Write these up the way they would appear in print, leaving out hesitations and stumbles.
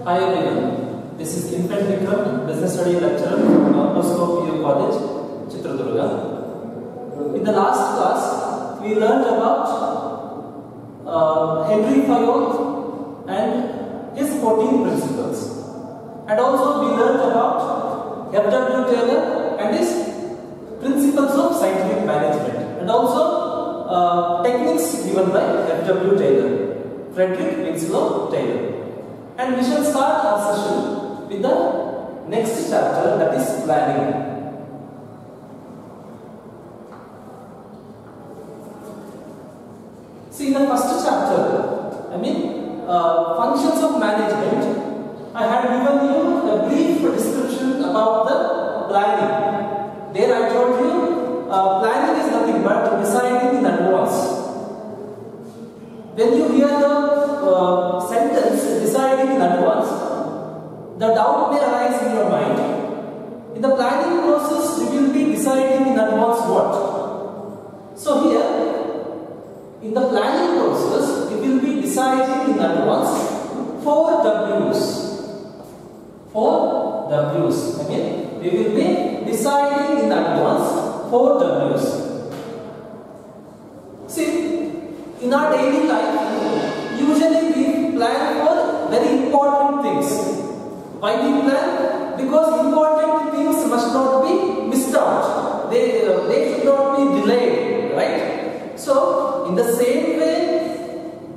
Hi everyone, this is Infant Vikram, Business Study Lecturer from Moscow PU College, Chitradurga. In the last class, we learned about Henry Fayol and his 14 principles. And also we learned about F.W. Taylor and his principles of scientific management. And also techniques given by F.W. Taylor, Frederick Winslow Taylor. And we shall start our session with the next chapter, that is planning. See, in the first chapter, functions of management, I had given you a brief description about the planning. There I told you planning is nothing but deciding in advance. When you hear the sentence deciding in advance, the doubt may arise in your mind. In the planning process, you will be deciding in advance what? So here, in the planning process, you will be deciding in advance 4 W's. 4 W's. Okay? We will be deciding in advance 4 W's. See, in our daily life, usually we plan for very important things. Why we plan? Because important things must not be missed out. They should not be delayed, right? So, in the same way,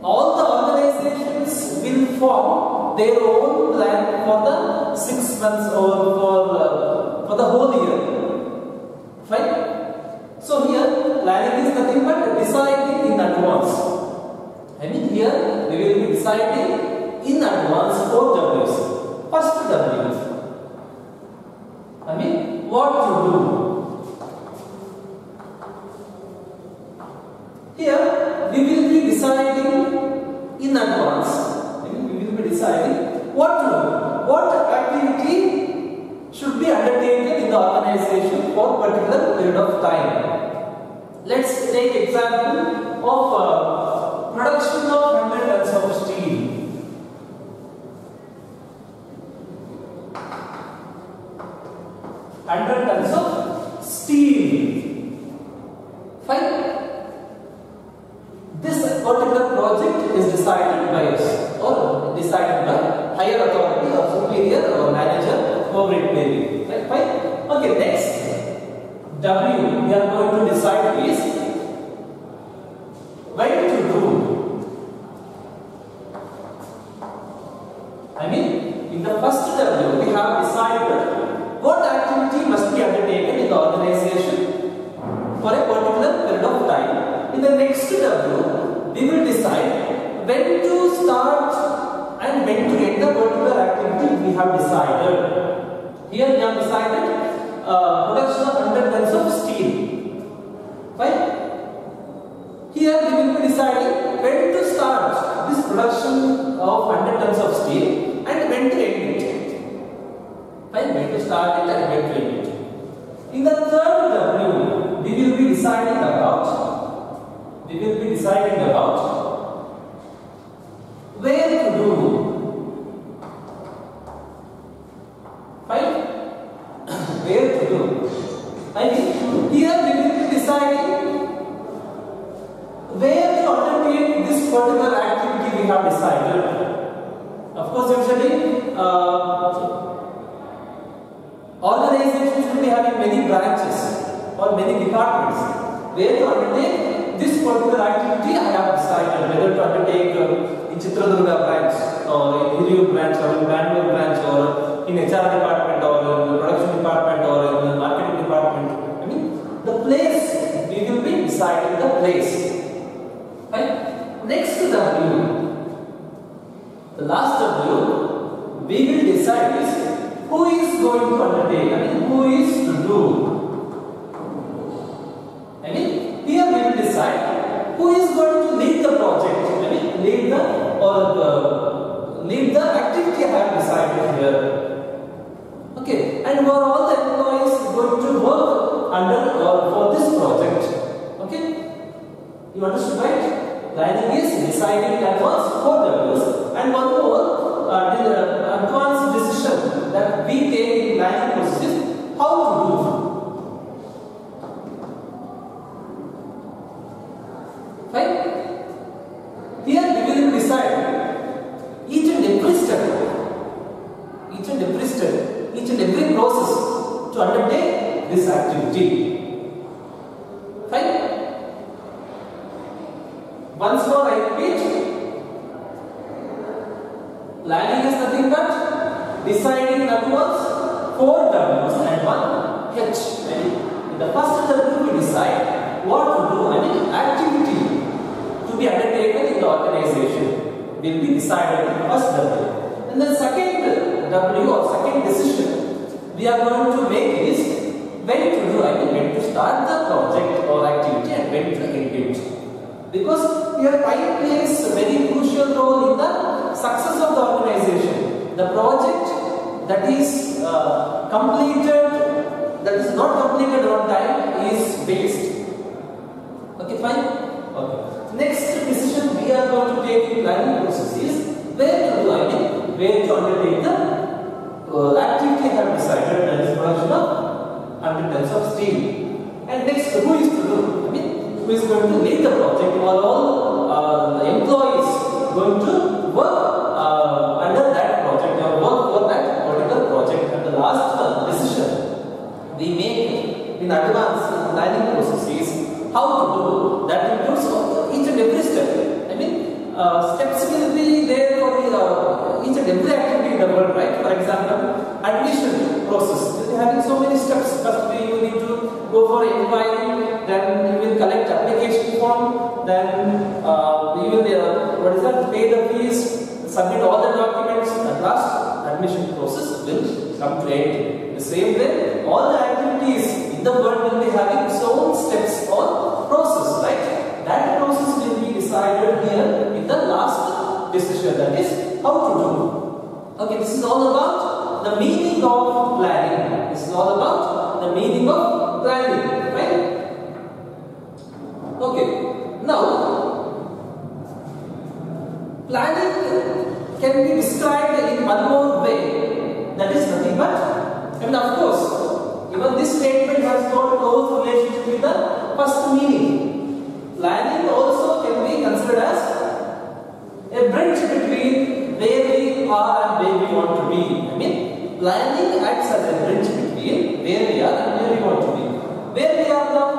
all the organizations will form their own plan for the 6 months or for the whole year. Fine? So here, planning is nothing but deciding in advance. Here we will be deciding in advance 4 W's. First W, what to do. Here we will be deciding in advance. We will be deciding what to do. What activity should be undertaken in the organization for a particular period of time. Let's take example of production of 100 tons of steel. 100 tons of steel. Fine. This particular project is decided by us or decided by higher authority or superior or manager, whoever it may be. Right? Fine. Okay, next W we are going to decide is when to do. In the first W we have decided what activity must be undertaken in the organization for a particular period of time. In the next W we will decide when to start and when to end the particular activity we have decided. Here we have decided production of 100 tons of steel. Fine. Here we will be deciding when to start this production of 100 tons of steel and when to end it. Fine, when to start it and when to end it. In the third W, we will be deciding about where to do. Fine, where to do. Here we will be deciding where to undertake this particular activity we have decided. Of course, usually organizations will be having many branches or many departments. Where to undertake this particular activity I have decided. Whether to undertake in Chitradurga branch or in Hiriyur branch or in Bangalore branch or in HR department or in the production department or in the marketing department. The place, we will be deciding the place. Right? Next W, the last W, we will decide is who is going to undertake, who is to do. Here we will decide who is going to lead the project, lead the activity I have decided here. Okay, and who are all the employees going to work under or for this project. Okay, you understood, right? Planning is deciding in advance 4 W's, and one more, advanced decision that we take in planning process is how to do. Fine. Here we will decide each and every step, each and every process to undertake this activity. Fine. Once more I repeat, planning is nothing but deciding numbers, 4 W's and 1 H. In the first W we decide what to do, activity to be undertaken in the organization will be decided in the first W. And the second W or second decision we are going to make is when to do, when to start the project or activity and when to end it. Because here time plays a very crucial role in the success of the organization. The project that is completed, that is not completed on time is waste. Okay, fine. Okay. Next decision we are going to take in planning process is where to do, where to undertake the activity I have decided, that is production of 100 tons of steel. And next, who is to do? Who is going to lead the project? All employees going to work under that project or work for that particular project. And the last decision we make in advance in planning process is how to do. That includes each and every step. Steps will be there for each and every activity in the world, right? For example, admission process. We are having so many steps. First, you need to go for inquiry, then you will collect application form, then you will pay the fees, submit all the documents. At last, admission process will come to end. The same way, all the activities in the world will be having its own steps or process, right? That process will be decided here in the last decision, that is how to do. Okay, this is all about the meaning of planning. This is all about the meaning of planning, right? Okay, now planning can be described in one more way, that is nothing but, of course, even this statement has got close relationship with the first meaning. Planning also can be considered as a bridge between where we are and where we want to be. Planning acts as a bridge between where we are and where we want to be. Where we are now,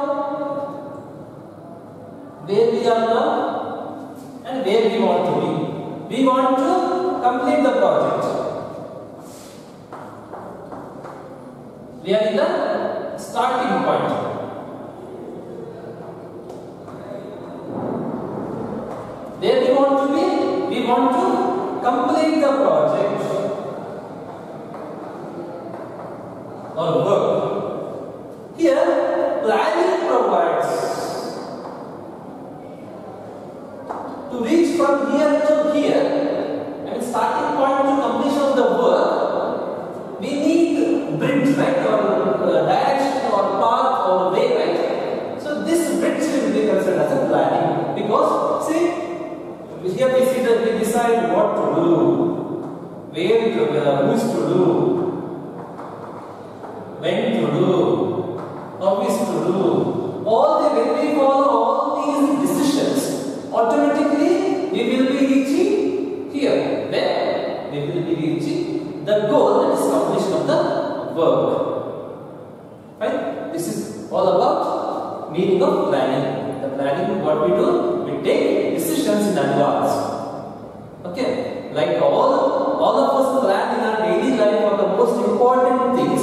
and where we want to be. We want to complete the project. We are in the starting point. Where we want to be, we want to complete the project or work. Here, planning provides to reach from here to here, starting point to completion of the work, we need bridge, right, or direction or path or way, right? So this bridge will be considered as a planning, because see, here we see that we decide what to do, where to, who is to do, when to do, how is to do. When we follow all these decisions, automatically we will be reaching here, where we will be reaching the goal, that is completion of the work. Right? This is all about meaning of planning. The planning, what we do, we take decisions in advance. Okay, like all of us plan in our daily life for the most important things.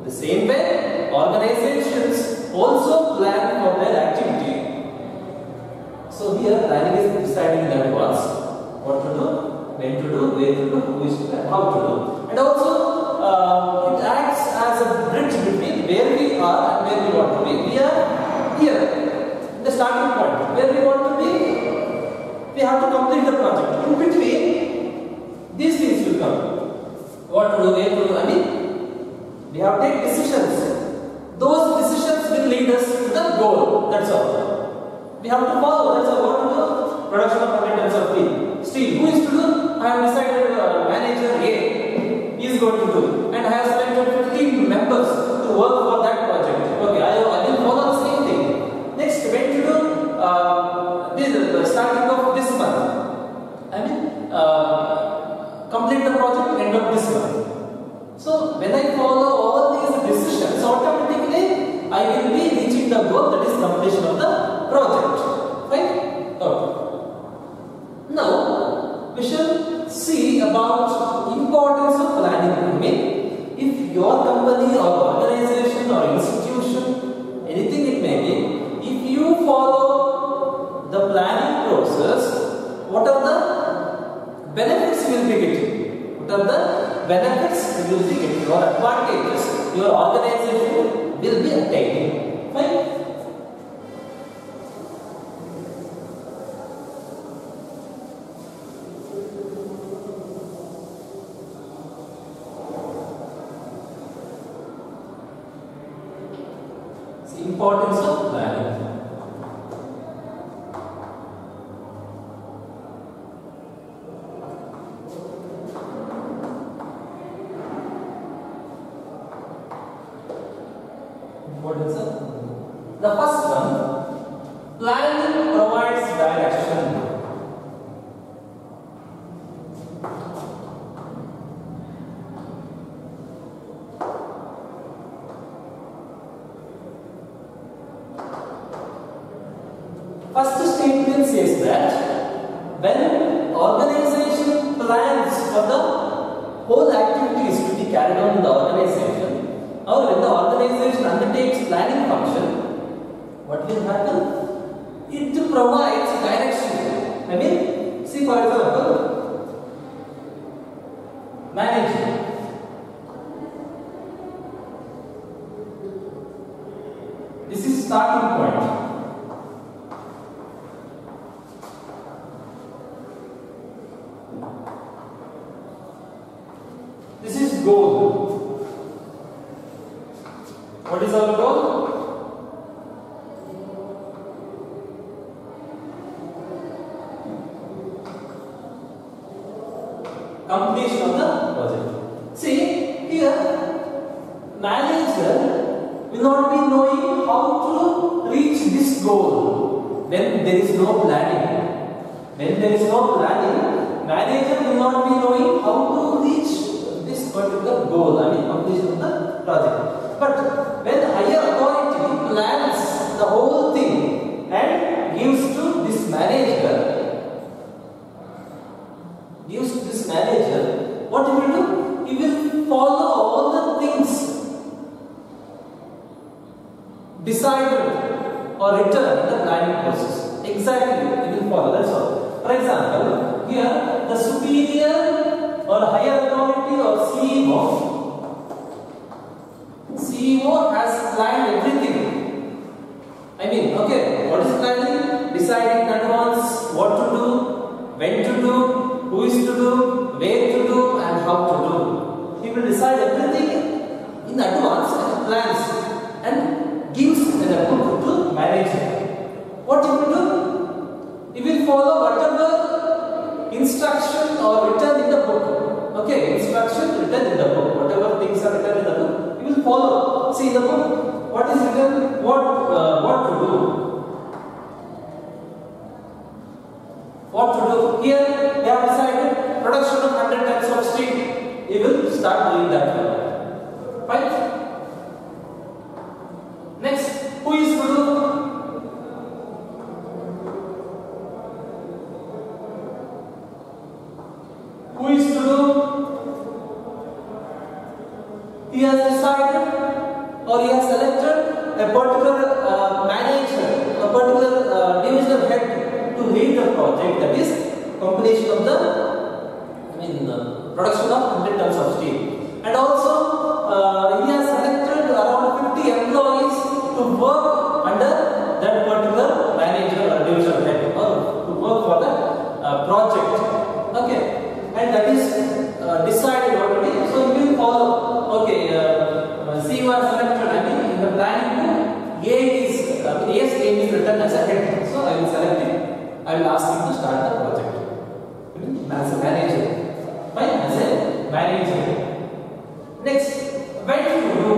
The same way, organizations also plan for their activity. So here, planning is deciding in advance what to do, when to do, where to do, who is to do, and how to do. And also, it acts as a bridge between where we are and where we want to be. We are here, the starting point. Where we want to be, we have to complete the project. In between, these things will come. What to do, where to do, we have to take decisions. Those decisions will lead us to the goal. That's all. We have to follow. That's all. What to do? Production of 100 tons of steel. Who is to do? I have decided manager A is going to do, and I have selected 15 members to work for that project. Okay, I will follow the same thing. Next, when to do the starting of this month. I mean, complete the project end of this month. So when I follow all these decisions, automatically I will be reaching the goal, that is completion of the project. Right? Okay. Now we shall see about importance of planning. I mean, if your company or organization or institution, anything it may be, if you follow the planning process, what are the benefits you will be getting? What are the benefits you will be getting, or advantages your organization will be attaining? Fine. Importance of planning. Importance of the first one, planning provides direction. First statement says that when organization plans for the whole activities to be carried on in the organization, or when the organization undertakes planning function, what will happen? It provides direction. I mean, see for example, management. This is starting point. This is goal. What is our goal? Completion of the project. See, here manager will not be knowing how to reach this goal when there is no planning. When there is no planning, manager will not be knowing how to reach this particular goal, I mean completion of the project. But when higher authority plans the whole thing and gives to this manager, what he will do? He will follow all the things decided or written in the planning process. Exactly, he will follow. That's all. For example, here the superior or higher authority or CEO has planned everything. I mean, okay, what is planning? Deciding in advance what to do, when to do, who is to do, where to do, and how to do. He will decide everything in advance and plans and gives the report to manager. What he will do? He will follow whatever instruction or written in the book. Okay, instruction written in the book. Whatever things are written in the book, he will follow. See in the book, what is written? What to do? What to do? Here they have decided production of 100 tons of steel. He will start doing that. Fine. Next, who is to do? Who is to do? He has decided or he has selected a particular manager, a particular divisional head to lead the project, that is completion of the production of 100 tons of steel. And also he has selected around 50 employees to work under that particular manager or divisional head, or to work for the project. Okay, and that is decided already. So you will follow. Okay, CEO has selected. I mean, in the planning, A's name is written as a head. So I will select him. I will ask him to start the project. as a manager. Fine, as a manager. Next, when to do.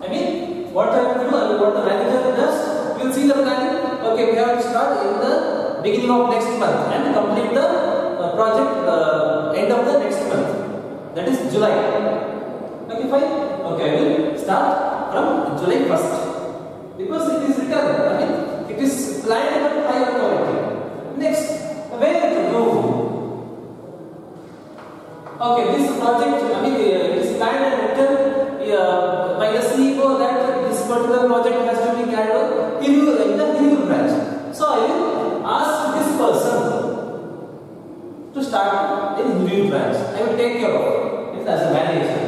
I mean, what I will do, what the manager does, we will see the planning. Okay, we have to start in the beginning of next month and complete the project end of the next month. That is July. Okay, fine. Okay, I will start from July 1st because it is written. I mean, it is planned at higher quality. Next, where to do. Okay, this project, I mean, it is planned and written by the CEO that this particular project has to be carried out in the Hirur branch. So I will ask this person to start in Hirur branch. I will take care of it as a manager.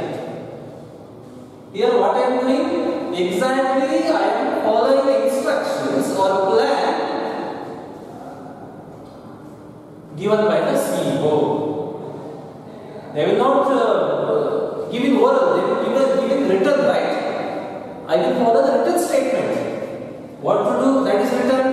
Here, what I am doing exactly, I am following instructions or plan given by the CEO. They will not give in oral, they will give in written, right? I will follow the written statement. What to do, that is written.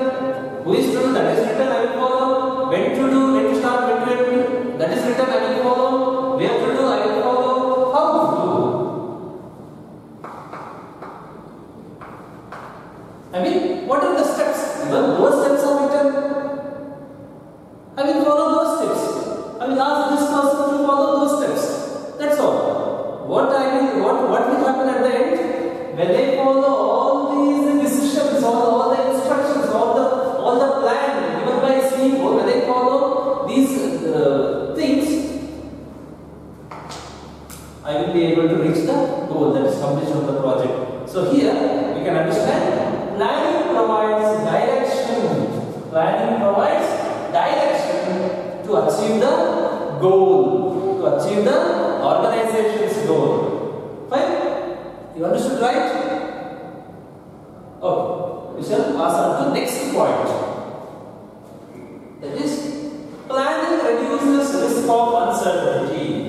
Who is to do, that is written, I will follow. When to do, when to start, when to end, that is written, I will follow. Where to do, I will follow. How to do. I mean, what are the steps? Even those steps are written. I will follow those steps. I will ask this person to follow those steps. That's all. What will happen at the end? When they follow all these decisions, all the instructions, all the plan given by CEO, when they follow these things, I will be able to reach the goal, that is completion of the project. So here we can understand planning provides direction. Planning provides direction to achieve the goal, to achieve the organization's goal. Fine? You understood, right? Okay. We shall pass on to next point. That is, planning reduces risk of uncertainty.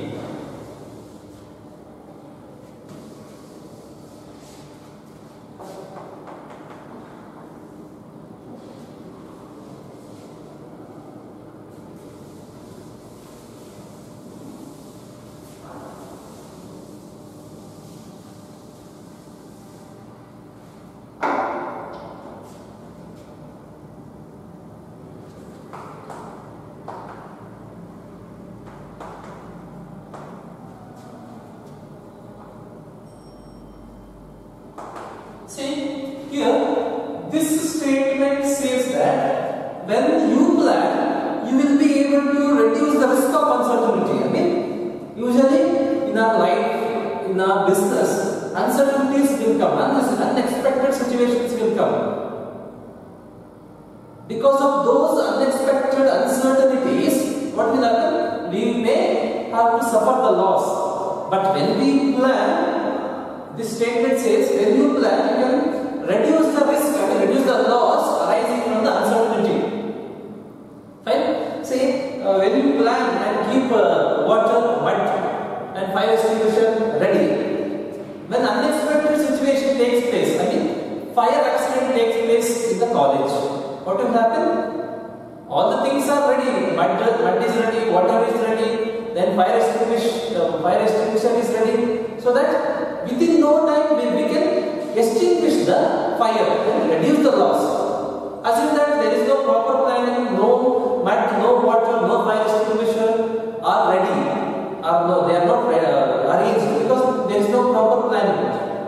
See, here, this statement says that when you plan, you will be able to reduce the risk of uncertainty. I mean, usually in our life, in our business, uncertainties will come, unexpected situations will come. Because of those unexpected uncertainties, what will happen? We may have to suffer the loss. But when we plan, this statement says, when you plan, you can reduce the risk, reduce the loss arising from the uncertainty. Fine? See, when you plan and keep water, mud and fire extinguisher ready, when unexpected situation takes place, I mean, fire accident takes place in the college, what will happen? All the things are ready, mud is ready, water is ready, then fire extinguisher is ready, so that within no time we can extinguish the fire and reduce the loss. Assume that there is no proper planning, no mud, no water, no fire extinguisher are ready, or no, they are not arranged because there is no proper planning.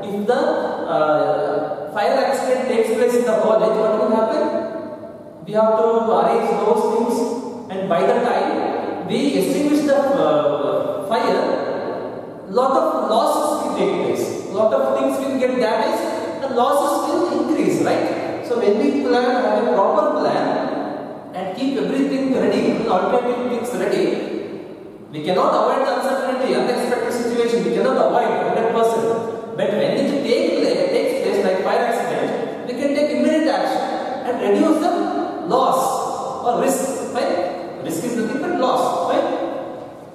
If the fire accident takes place in the college, what will happen? We have to arrange those things, and by the time we extinguish the fire, lot of losses will take place. Lot of things will get damaged and losses will increase, right? So when we plan, have a proper plan and keep everything ready, alternative things ready, we cannot avoid the uncertainty, unexpected situation, we cannot avoid 100%. But when it takes place like fire accident, we can take immediate action and reduce the loss or risk, right? Risk is nothing but loss, right?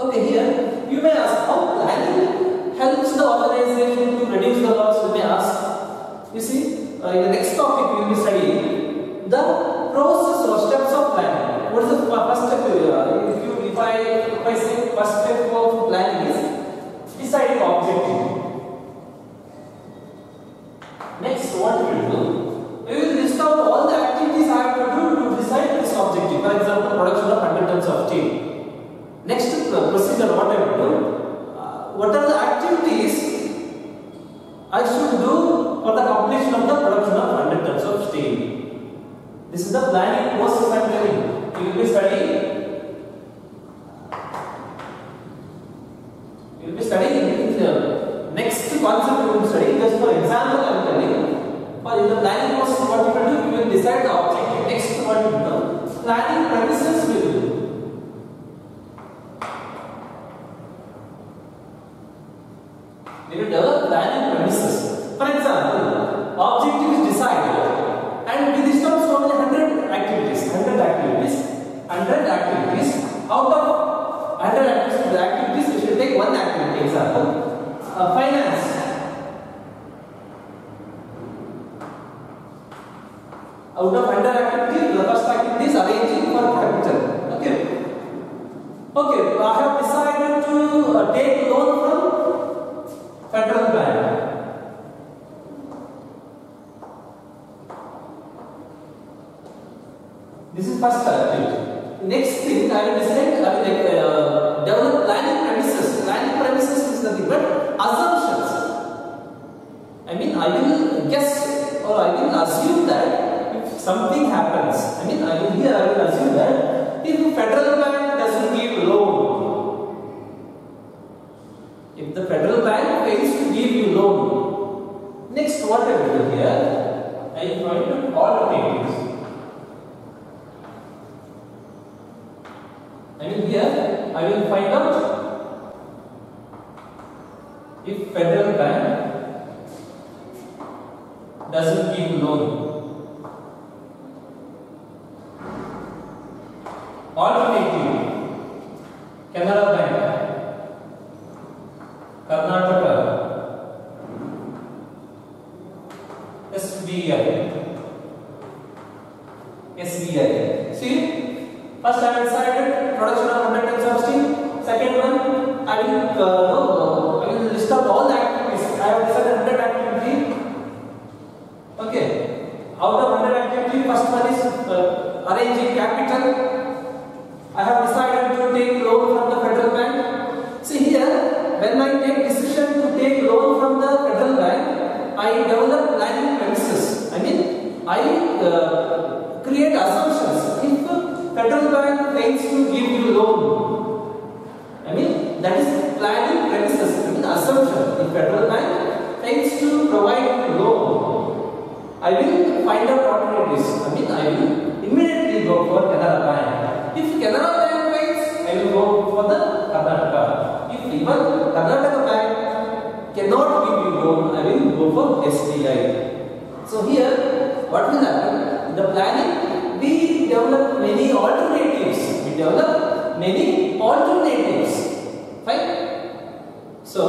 Okay, here you may ask how planning helps the organization to reduce the loss. You may ask. You see, in the next topic we will be studying the process or steps of planning. What is the first step? This is the planning process I am telling you. You will be studying. You will be studying in the next concept you will study. Just for example, I am telling you. But in the planning process, what you will do, you will decide the objective. Next, what you will do, planning premises will do. We will develop planning premises. For example, objective is decided, and we list out so many 100 activities. Out of 100 activities, we should take one activity. Example, finance. Out of 100 activities, the first activity is arranging for capital. Okay, I have decided to take loan from Federal Bank. This is first activity. Next thing, I will decide, develop planning premises. Planning premises is nothing but assumptions. I mean, I will guess or I will assume that if something happens, I will assume that if Federal Bank doesn't give loan, if the Federal Bank fails to give you loan, next what I will do here, I will find alternatives. Here I will find out if Federal Bank doesn't give loan. Alternative, Canara Bank, Karnataka, SBI. See, first I have decided production of 100 tons of steel. Second one, I will list out all the activities. I have decided 100 activities. Okay. Out of 100 activities, first one is arranging capital. I have decided to take loan from the Federal Bank. See here, when I take decision to take loan from the Federal Bank, I develop planning premises. I create assumptions. If Federal Bank fails to give you loan, that is planning premises. Assumption. If Federal Bank fails to provide you loan, I will find out alternatives. I will immediately go for Canara Bank. If Canara Bank fails, I will go for the Karnataka. If even Karnataka Bank cannot give you loan, I will go for SBI. So here, what will happen? In the planning, we develop many alternatives. Fine? So,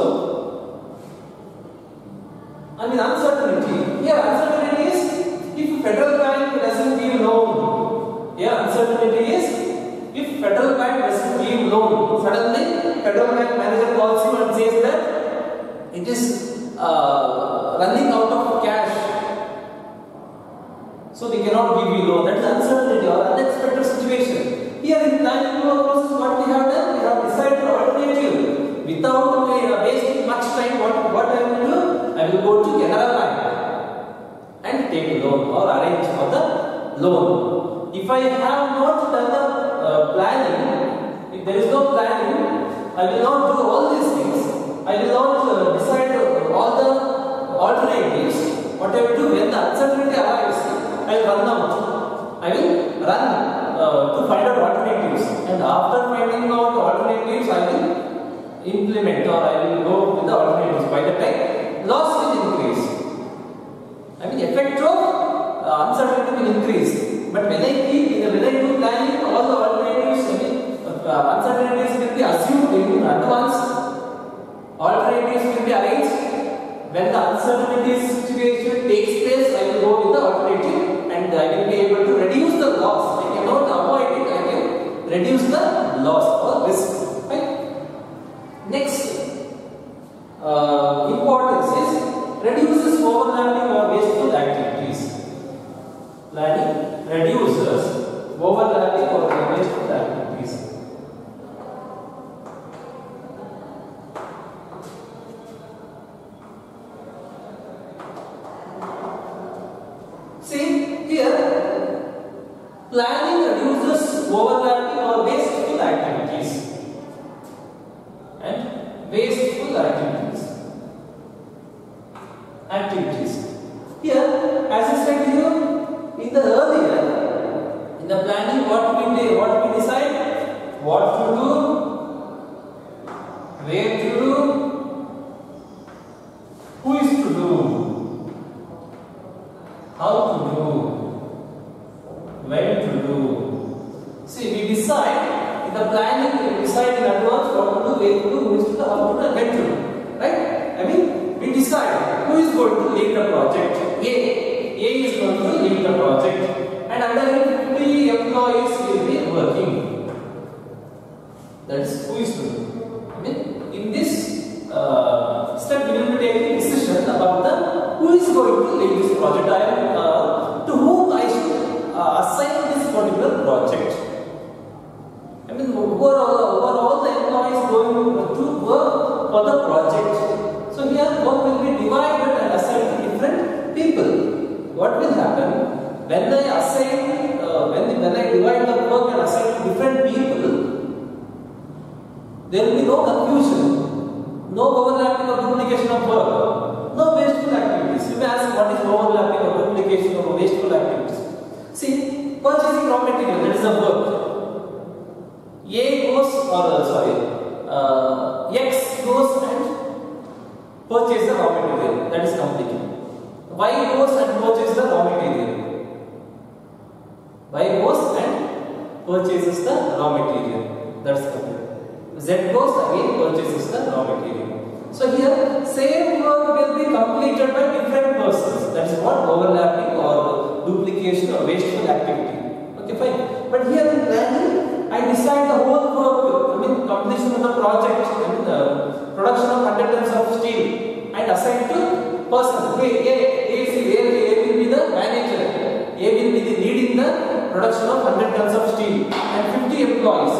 uncertainty. Here, uncertainty is if Federal Bank doesn't give loan. Here, uncertainty is if Federal Bank doesn't give loan. Suddenly, Federal Bank manager calls you and says that it is running out of cash. So they cannot give you loan. That is uncertainty or unexpected situation. Here in planning process, what we have done, we have decided alternative. Without wasting much time, what I will do? I will go to Canara Bank and take a loan or arrange for the loan. If I have not done the planning, if there is no planning, I will not do all these things. I will not decide all the alternatives. What I will do when the uncertainty arrives, I will run out. I will run to find out alternatives, and after finding out alternatives, I will implement or I will go with the alternatives. By the time, loss will increase. Effect of uncertainty will increase. But when I do planning, all the alternatives, uncertainties will be assumed in advance. Alternatives will be arranged. When the uncertainty situation takes place, I will go with the alternative and I will be able to reduce the loss. I cannot avoid it, I can reduce the loss or risk. Right? Next importance is reduces overlapping or wasteful activities. Planning reduces overlapping or wasteful activities. See here, Planning reduces overlapping or wasteful activities. And wasteful activities. Here, as I said here, in the earlier, in the planning, what we decide, what to do, where to do, who is to do, how to do, when to do. See, we decide in the planning, we decide in advance what to do, where to do, who is to do, how to do, and when to do. Right? I mean, we decide who is going to lead the project. A is going to lead the project, and under 50 employees will be working. That is who is to do. I mean, in this step, we will be taking decision about the who is going to lead this project. To whom I should assign this particular project. I mean, who are all the employees going to work for the project? So here, work will be divided and assigned to different people. What will happen when I assign, when I divide the work and assign to different people? There will be no confusion, no overlapping or duplication of work, no wasteful activities. You may ask, what is overlapping or duplication or wasteful activities? See, purchasing raw material, that is the work. X goes and purchases the raw material, that is completed. Y goes and purchases the raw material. Y goes and purchases the raw material, that's complete. Z goes again purchases the raw material. So here, same work will be completed by different persons. That is what overlapping or duplication or wasteful activity. Okay, fine. But here in planning, I decide the whole work, completion of the project, production of 100 tons of steel, and assign to persons. A will be the manager. A will be the leading the production of 100 tons of steel and 50 employees.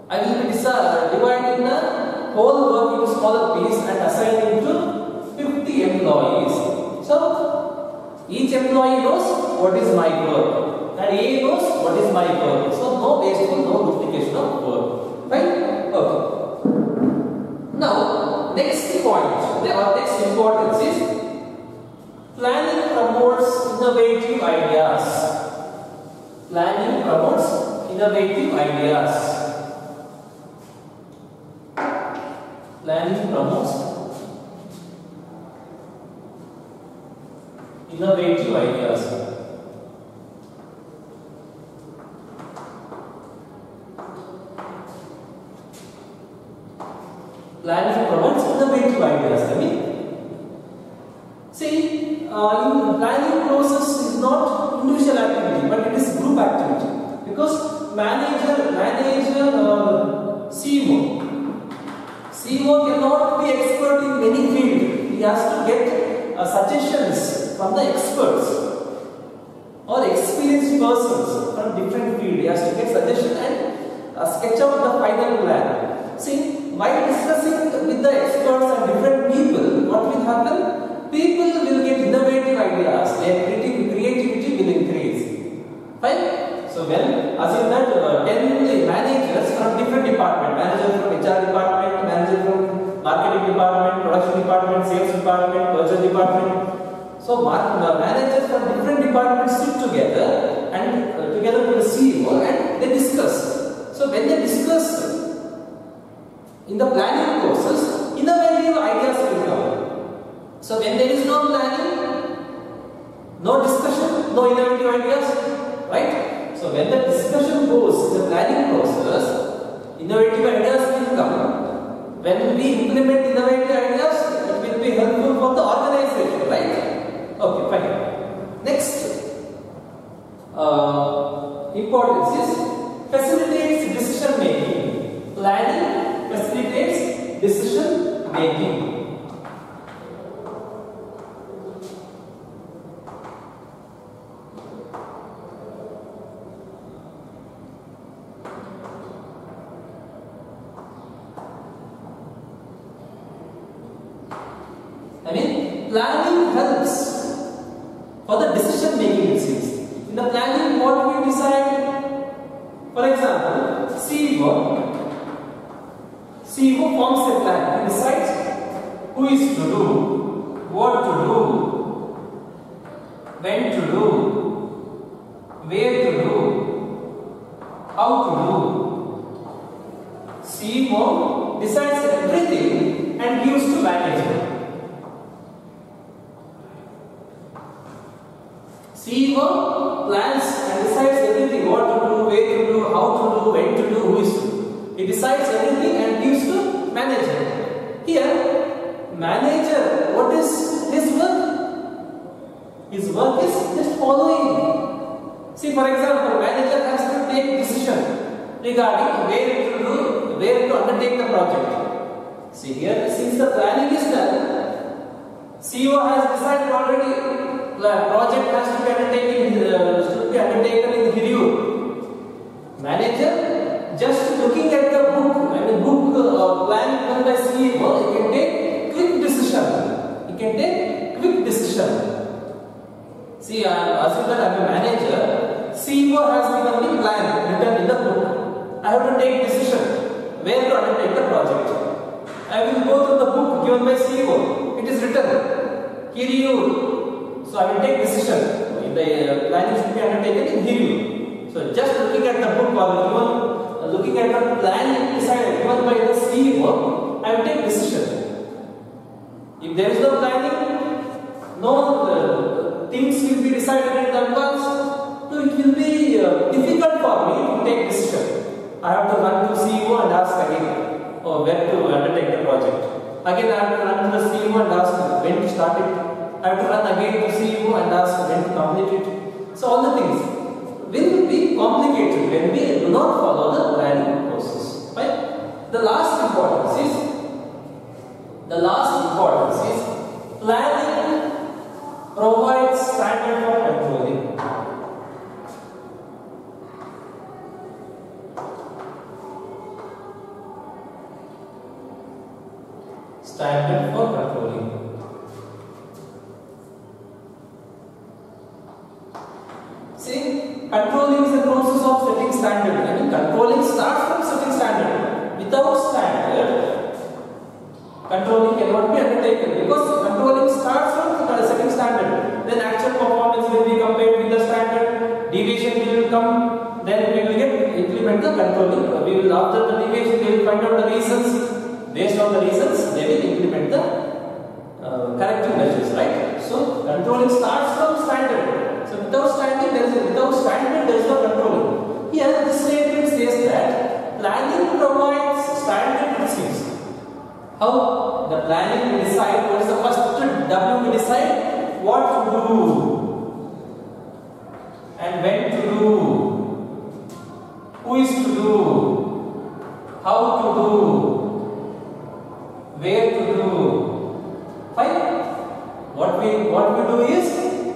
I will be dividing the whole work into smaller pieces and assigning to 50 employees. So each employee knows what is my work, and A knows what is my work. So no wasteful, no duplication of work. Right? Okay. Now, next point, or next importance is planning promotes innovative ideas. Planning promotes innovative ideas. Planning promotes innovative ideas. Planning promotes innovative ideas. See, in planning process is not individual activity, but it is group activity. Because manager, CEO cannot be expert in many fields. He has to get suggestions from the experts or experienced persons from different fields. He has to get suggestions and sketch out the final plan. See, by discussing with the experts and different people, what will happen? People will get innovative ideas. Their creativity will increase. Fine? So when, assume that 10 managers from different departments, manager from HR department, manager from marketing department, production department, sales department, purchase department. So managers from different departments sit together and together with the CEO and they discuss. So when they discuss in the planning process, innovative ideas will come. So when there is no planning, no discussion, no innovative ideas, right? So when the discussion goes in the planning process, innovative ideas will come. When we implement innovative ideas, it will be helpful for the organization, right? Okay, fine. Next importance is facilitates decision making. Planning facilitates decision making. Planning helps for the decision making, it seems. In the the planning, what we decide, for example, CEO forms a plan. He decides who is to do, what to do, when to do, where to do, how to do. CEO decides everything and gives to manager. CEO plans and decides everything, what to do, where to do, how to do, when to do, who is to do. He decides everything and gives to manager. Here, manager, what is his work? His work is just following. See, for example, manager has to take decision regarding where to undertake the project. See here, since the planning is done, CEO has decided already. The project has to be undertaken in Hirur. Manager just looking at the book plan given by CEO, he can take quick decision. See, assume that I am a manager. CEO has given me plan written in the book. I have to take decision where to undertake the project. I will go through the book given by CEO. It is written Hirur. So I will take decision. The planning should be undertaken in Hirur. So just looking at the book or looking at the plan decided given by the CEO, I will take decision. If there is no planning, no things will be decided in advance. So it will be difficult for me to take decision. I have to run to CEO and ask again where to undertake the project. Again I have to run to the CEO and ask when to start it. I have to run again to CEO and ask when to complete it. So all the things will be complicated when we do not follow the planning process. Right? The last importance is planning provides standard for controlling. Standard for controlling. See, controlling is the process of setting standard. I mean, controlling starts from setting standard. Without standard, controlling cannot be undertaken because controlling starts from setting standard. Then actual performance will be compared with the standard. Deviation will come. Then we will implement the controlling. We will after the deviation, we will find out the reasons. Based on the reasons, they will implement the corrective measures. Right? So, controlling starts from standard. So without standard there is no controlling. Here this statement says that planning provides standard principles. How the planning will decide what is the first W will decide what to do and when to do, who is to do, how to do, where to do. Fine. What we do is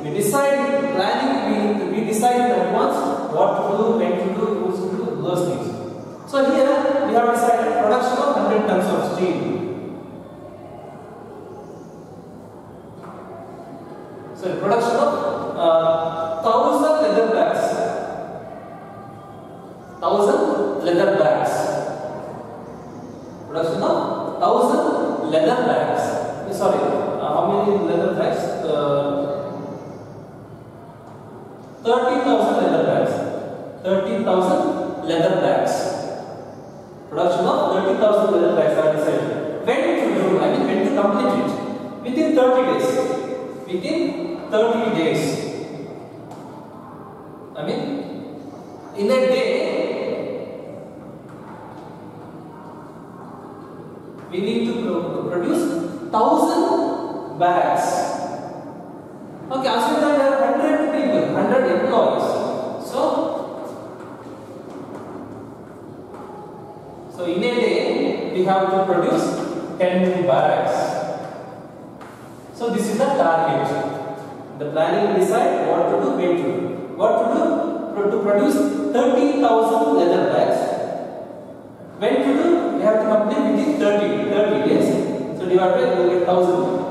we decide planning, we decide in advance what to do, when to do, who to do, those things. So here we have decided production of 100 tons of steel. So production of 1000 leather bags. 1000 leather bags. Production of 1000 leather bags. Sorry, how many leather bags? 30,000 leather bags. 30,000 leather bags. Production of 30,000 leather bags are decided. When to do? I mean when to complete it? Within 30 days. Within 30 days. I mean in a day we need to produce 1000 bags. Okay, assume that there are 100 people, 100 employees. So in a day we have to produce 10 bags. So this is the target. The planning will decide what to do, when to do. What to do? To produce 30,000 leather bags. When to do? We have to complete within 30 days. So divided by 1000.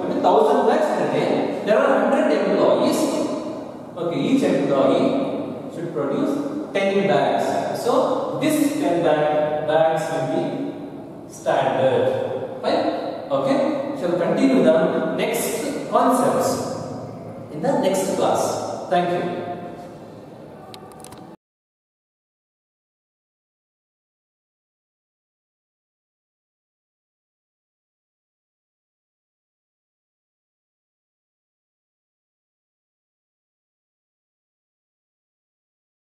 I mean 1000 bags in a day. There are 100 employees. Okay, each employee should produce 10 bags. So this 10 bags will be standard. Fine? Okay? Shall continue the next concepts in the next class. Thank you.